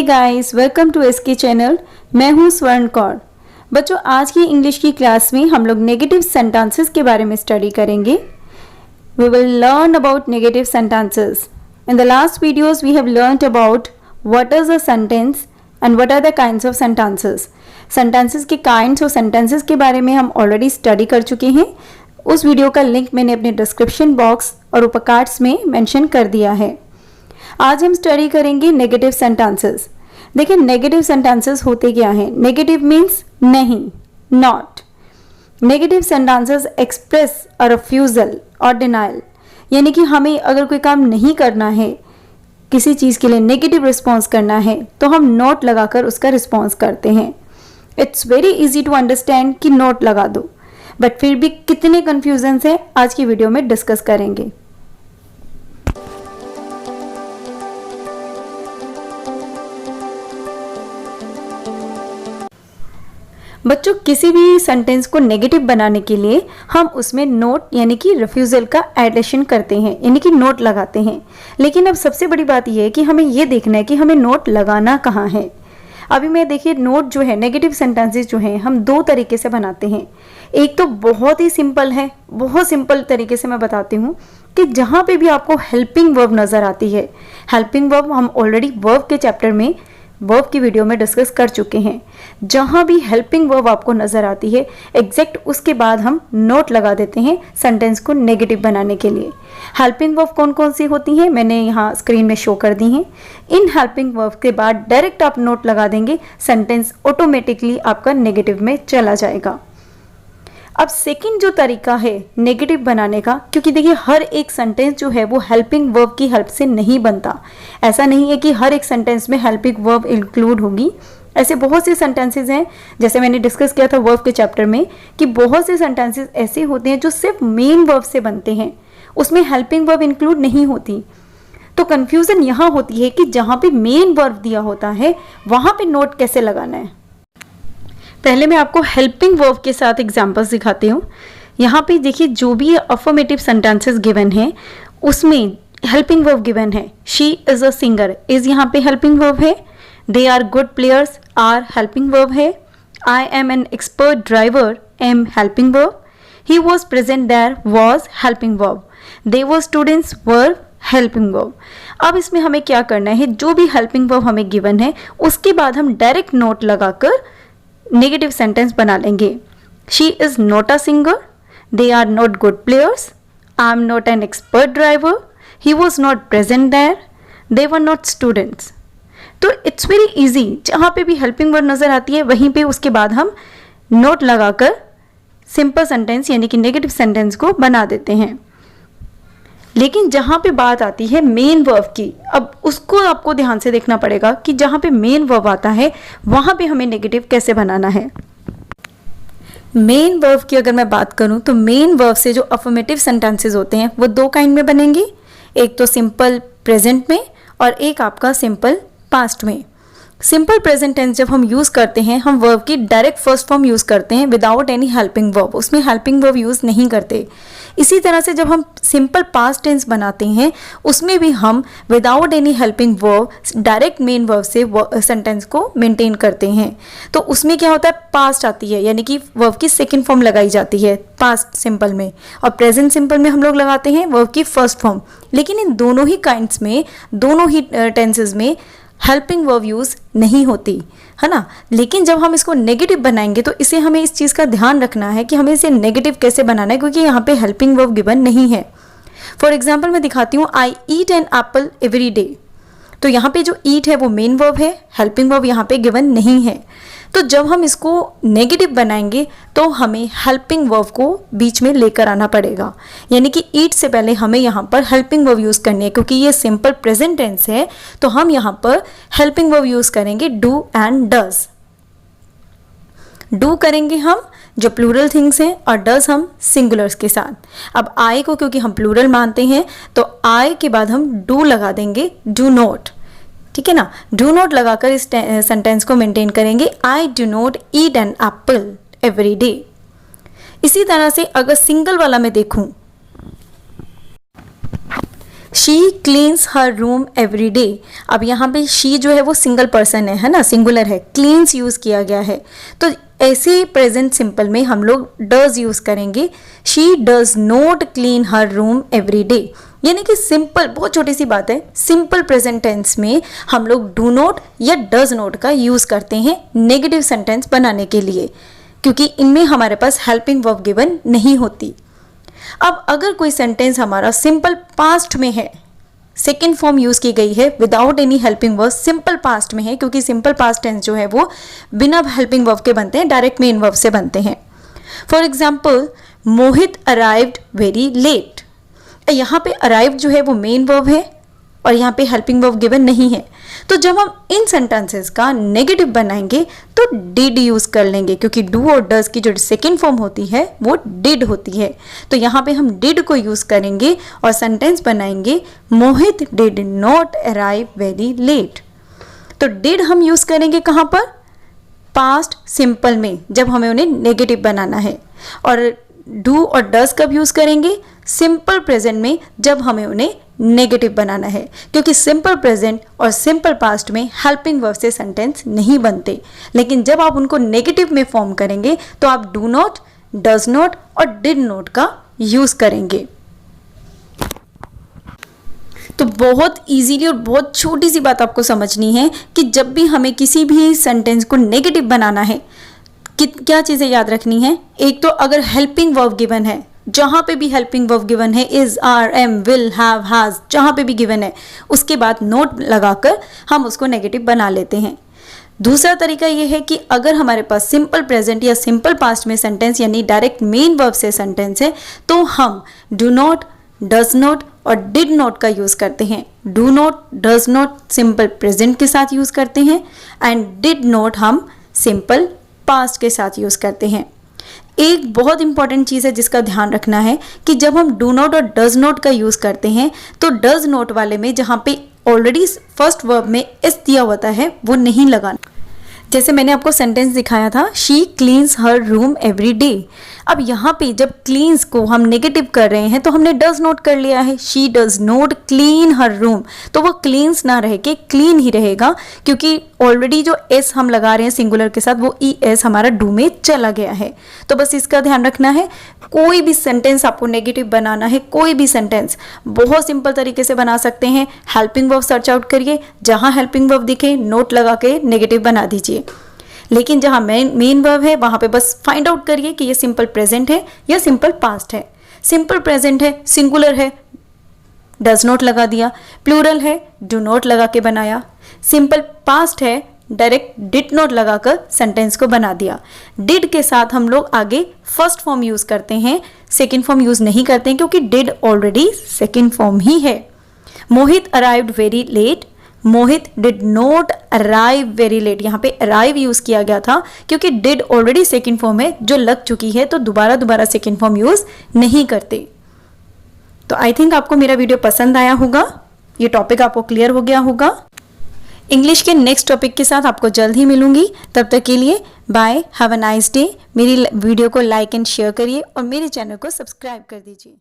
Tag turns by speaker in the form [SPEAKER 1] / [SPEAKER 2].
[SPEAKER 1] Guys, welcome to SK channel. मैं हूं स्वर्ण कौर। बच्चों, आज की इंग्लिश की क्लास में हम लोग नेगेटिव सेंटेंसेस के बारे में स्टडी करेंगे। We will learn about negative sentences. In the last videos we have learned about what is a sentence and what are the kinds of sentences. Sentences के kinds और sentences के बारे में हम ऑलरेडी स्टडी कर चुके हैं। उस वीडियो का लिंक मैंने अपने डिस्क्रिप्शन बॉक्स और ऊपर कार्ड्स में मेंशन कर दिया है। आज हम स्टडी करेंगे नेगेटिव सेंटेंसेस। देखिए, नेगेटिव सेंटेंसेस होते क्या हैं। नेगेटिव मीन्स नहीं, not. Negative sentences express a refusal और डिनायल, यानी कि हमें अगर कोई काम नहीं करना है, किसी चीज़ के लिए नेगेटिव रिस्पॉन्स करना है, तो हम नोट लगाकर उसका रिस्पॉन्स करते हैं। It's very easy to understand कि नोट लगा दो, बट फिर भी कितने कन्फ्यूजन है आज की वीडियो में डिस्कस करेंगे। बच्चों, किसी भी सेंटेंस को नेगेटिव बनाने के लिए हम उसमें नोट यानी कि रिफ्यूजल का एडिशन करते हैं, यानी कि नोट लगाते हैं। लेकिन अब सबसे बड़ी बात यह है कि हमें यह देखना है कि हमें नोट लगाना कहाँ है। अभी मैं देखिए, नोट जो है, नेगेटिव सेंटेंसेस जो हैं, हम दो तरीके से बनाते हैं। एक तो बहुत ही सिंपल है, बहुत सिंपल तरीके से मैं बताती हूँ कि जहाँ पे भी आपको हेल्पिंग वर्ब नज़र आती है, हेल्पिंग वर्ब हम ऑलरेडी वर्ब के चैप्टर में, वर्ब की वीडियो में डिस्कस कर चुके हैं। जहाँ भी हेल्पिंग वर्ब आपको नज़र आती है, एग्जैक्ट उसके बाद हम नोट लगा देते हैं सेंटेंस को नेगेटिव बनाने के लिए। हेल्पिंग वर्ब कौन कौन सी होती हैं मैंने यहाँ स्क्रीन में शो कर दी हैं। इन हेल्पिंग वर्ब के बाद डायरेक्ट आप नोट लगा देंगे, सेंटेंस ऑटोमेटिकली आपका नेगेटिव में चला जाएगा। अब सेकंड जो तरीका है नेगेटिव बनाने का, क्योंकि देखिए हर एक सेंटेंस जो है वो हेल्पिंग वर्ब की हेल्प से नहीं बनता। ऐसा नहीं है कि हर एक सेंटेंस में हेल्पिंग वर्ब इंक्लूड होगी। ऐसे बहुत से सेंटेंसेस हैं, जैसे मैंने डिस्कस किया था वर्ब के चैप्टर में, कि बहुत से सेंटेंसेस ऐसे होते हैं जो सिर्फ मेन वर्ब से बनते हैं, उसमें हेल्पिंग वर्ब इंक्लूड नहीं होती। तो कन्फ्यूजन यहाँ होती है कि जहाँ पे मेन वर्ब दिया होता है वहाँ पे नोट कैसे लगाना है। पहले मैं आपको हेल्पिंग वर्ब के साथ एग्जांपल्स दिखाती हूँ। यहाँ पे देखिए, जो भी अफर्मेटिव सेंटेंसेस गिवन है उसमें हेल्पिंग वर्ब गिवन है। She is a singer, is यहाँ पे हेल्पिंग वर्ब है। They are good players, are helping verb है। I am an expert driver, am helping verb. He was present there, was helping verb. They were students, were helping verb. अब इसमें हमें क्या करना है, जो भी हेल्पिंग वर्ब हमें गिवन है उसके बाद हम डायरेक्ट नोट लगाकर नेगेटिव सेंटेंस बना लेंगे। She is not a singer, they are not good players, I am not an expert driver, he was not present there, they were not students. तो it's very easy, जहाँ पे भी helping word नजर आती है वहीं पे उसके बाद हम नोट लगाकर सिंपल सेंटेंस यानी कि नेगेटिव सेंटेंस को बना देते हैं। लेकिन जहाँ पे बात आती है मेन वर्ब की, अब उसको आपको ध्यान से देखना पड़ेगा कि जहाँ पे मेन वर्ब आता है वहाँ पे हमें नेगेटिव कैसे बनाना है। मेन वर्ब की अगर मैं बात करूँ तो मेन वर्ब से जो अफर्मेटिव सेंटेंसेस होते हैं वो दो काइंड में बनेंगे। एक तो सिंपल प्रेजेंट में और एक आपका सिंपल पास्ट में। सिंपल प्रेजेंट टेंस जब हम यूज़ करते हैं, हम वर्ब की डायरेक्ट फर्स्ट फॉर्म यूज़ करते हैं विदाउट एनी हेल्पिंग वर्ब, उसमें हेल्पिंग वर्ब यूज़ नहीं करते। इसी तरह से जब हम सिंपल पास्ट टेंस बनाते हैं उसमें भी हम without any helping verb direct main verb से सेंटेंस को मेंटेन करते हैं। तो उसमें क्या होता है, पास्ट आती है, यानी कि वर्ब की सेकंड फॉर्म लगाई जाती है पास्ट सिंपल में, और प्रेजेंट सिंपल में हम लोग लगाते हैं वर्ब की फर्स्ट फॉर्म। लेकिन इन दोनों ही काइंड्स में, दोनों ही टेंसेस में हेल्पिंग वर्ब यूज़ नहीं होती है ना। लेकिन जब हम इसको नेगेटिव बनाएंगे तो इसे हमें इस चीज़ का ध्यान रखना है कि हमें इसे नेगेटिव कैसे बनाना है, क्योंकि यहाँ पे हेल्पिंग वर्ब गिवन नहीं है। फॉर एग्जाम्पल मैं दिखाती हूँ, I eat an apple every day. तो यहाँ पे जो ईट है वो मेन वर्ब है, हेल्पिंग वर्ब यहाँ पे गिवन नहीं है। तो जब हम इसको नेगेटिव बनाएंगे तो हमें हेल्पिंग वर्ब को बीच में लेकर आना पड़ेगा, यानी कि ईट से पहले हमें यहाँ पर हेल्पिंग वर्ब यूज़ करनी है। क्योंकि ये सिंपल प्रेजेंट टेंस है तो हम यहाँ पर हेल्पिंग वर्ब यूज़ करेंगे डू एंड डज। डू करेंगे हम जो प्लूरल थिंग्स हैं और डज हम सिंगुलर्स के साथ। अब आई को क्योंकि हम प्लूरल मानते हैं तो आई के बाद हम डू लगा देंगे, डू नॉट, ठीक है ना। डू नॉट लगाकर इस सेंटेंस को मेंटेन करेंगे, I do not eat an apple every day. इसी तरह से अगर सिंगल वाला मैं देखूं she cleans her room every day. अब यहाँ पे शी जो है वो सिंगल पर्सन है ना, सिंगुलर है, क्लीन्स यूज़ किया गया है। तो ऐसे प्रेजेंट सिंपल में हम लोग डज यूज़ करेंगे। She does not clean her room every day, यानी कि सिंपल, बहुत छोटी सी बात है, सिंपल प्रेजेंट टेंस में हम लोग डू नॉट या डज नॉट का यूज़ करते हैं नेगेटिव सेंटेंस बनाने के लिए, क्योंकि इनमें हमारे पास हेल्पिंग वर्ब गिवन नहीं होती। अब अगर कोई सेंटेंस हमारा सिंपल पास्ट में है, सेकेंड फॉर्म यूज की गई है without any helping verb, simple past में है, क्योंकि सिंपल पास्ट टेंस जो है वो बिना हेल्पिंग वर्ब के बनते हैं, डायरेक्ट मेन वर्ब से बनते हैं। For example, Mohit arrived very late. यहाँ पे अराइव्ड जो है वो मेन वर्ब है और यहाँ पे हेल्पिंग वर्ब गिवन नहीं है। तो जब हम इन सेंटेंसेस का नेगेटिव बनाएंगे तो डिड यूज कर लेंगे, क्योंकि डू और डज की जो सेकेंड फॉर्म होती है वो डिड होती है। तो यहाँ पे हम डिड को यूज करेंगे और सेंटेंस बनाएंगे, Mohit did not arrive very late. तो डिड हम यूज करेंगे कहाँ पर? पास्ट सिंपल में, जब हमें उन्हें नेगेटिव बनाना है। और डू और डज कब यूज करेंगे? सिंपल प्रेजेंट में, जब हमें उन्हें नेगेटिव बनाना है, क्योंकि सिंपल प्रेजेंट और सिंपल पास्ट में हेल्पिंग वर्ब से सेंटेंस नहीं बनते। लेकिन जब आप उनको नेगेटिव में फॉर्म करेंगे तो आप डू नॉट, डज नॉट और डिड नॉट का यूज करेंगे। तो बहुत इजीली और बहुत छोटी सी बात आपको समझनी है कि जब भी हमें किसी भी सेंटेंस को नेगेटिव बनाना है, क्या चीज़ें याद रखनी है। एक तो अगर हेल्पिंग वर्ब गिवन है, जहाँ पे भी हेल्पिंग वर्ब गिवन है, is, are, am, will, have, has, जहाँ पे भी गिवन है, उसके बाद नोट लगाकर हम उसको नेगेटिव बना लेते हैं। दूसरा तरीका ये है कि अगर हमारे पास सिंपल प्रेजेंट या सिंपल पास्ट में सेंटेंस यानी डायरेक्ट मेन वर्ब से सेंटेंस है, तो हम डू नॉट, डज नॉट और डिड नॉट का यूज़ करते हैं। Do not, does not simple present के साथ यूज़ करते हैं एंड डिड नॉट हम सिंपल पास्ट के साथ यूज़ करते हैं। एक बहुत इंपॉर्टेंट चीज़ है जिसका ध्यान रखना है कि जब हम डू नॉट और डज नॉट का यूज़ करते हैं तो डज नॉट वाले में जहाँ पे ऑलरेडी फर्स्ट वर्ब में एस दिया होता है वो नहीं लगाना। जैसे मैंने आपको सेंटेंस दिखाया था, she cleans her room every day. अब यहाँ पे जब क्लीन्स को हम नेगेटिव कर रहे हैं तो हमने डज नॉट कर लिया है, she does not clean her room, तो वो क्लीन्स ना रह के क्लीन ही रहेगा, क्योंकि ऑलरेडी जो एस हम लगा रहे हैं सिंगुलर के साथ वो ई एस हमारा डू में चला गया है। तो बस इसका ध्यान रखना है। कोई भी सेंटेंस आपको नेगेटिव बनाना है, कोई भी सेंटेंस बहुत सिंपल तरीके से बना सकते हैं। हेल्पिंग वर्ब सर्च आउट करिए, जहाँ हेल्पिंग वर्ब दिखे नोट लगा के नेगेटिव बना दीजिए। लेकिन जहाँ मेन वर्ब है वहाँ पे बस फाइंड आउट करिए कि ये सिंपल प्रेजेंट है या सिंपल पास्ट है। सिंपल प्रेजेंट है, सिंगुलर है, डज नॉट लगा दिया। प्लूरल है, डू नॉट लगा के बनाया। सिंपल पास्ट है, डायरेक्ट डिड नॉट लगाकर सेंटेंस को बना दिया। डिड के साथ हम लोग आगे फर्स्ट फॉर्म यूज करते हैं, सेकेंड फॉर्म यूज नहीं करते हैं, क्योंकि डिड ऑलरेडी सेकेंड फॉर्म ही है। Mohit arrived very late, Mohit did not arrive very late. यहाँ पे अराइव यूज किया गया था क्योंकि डिड ऑलरेडी सेकेंड फॉर्म है जो लग चुकी है, तो दोबारा सेकेंड फॉर्म यूज नहीं करते। तो आई थिंक आपको मेरा वीडियो पसंद आया होगा, ये टॉपिक आपको क्लियर हो गया होगा। इंग्लिश के नेक्स्ट टॉपिक के साथ आपको जल्द ही मिलूंगी। तब तक के लिए bye, have a nice day. मेरी वीडियो को लाइक एंड शेयर करिए और मेरे चैनल को सब्सक्राइब कर दीजिए।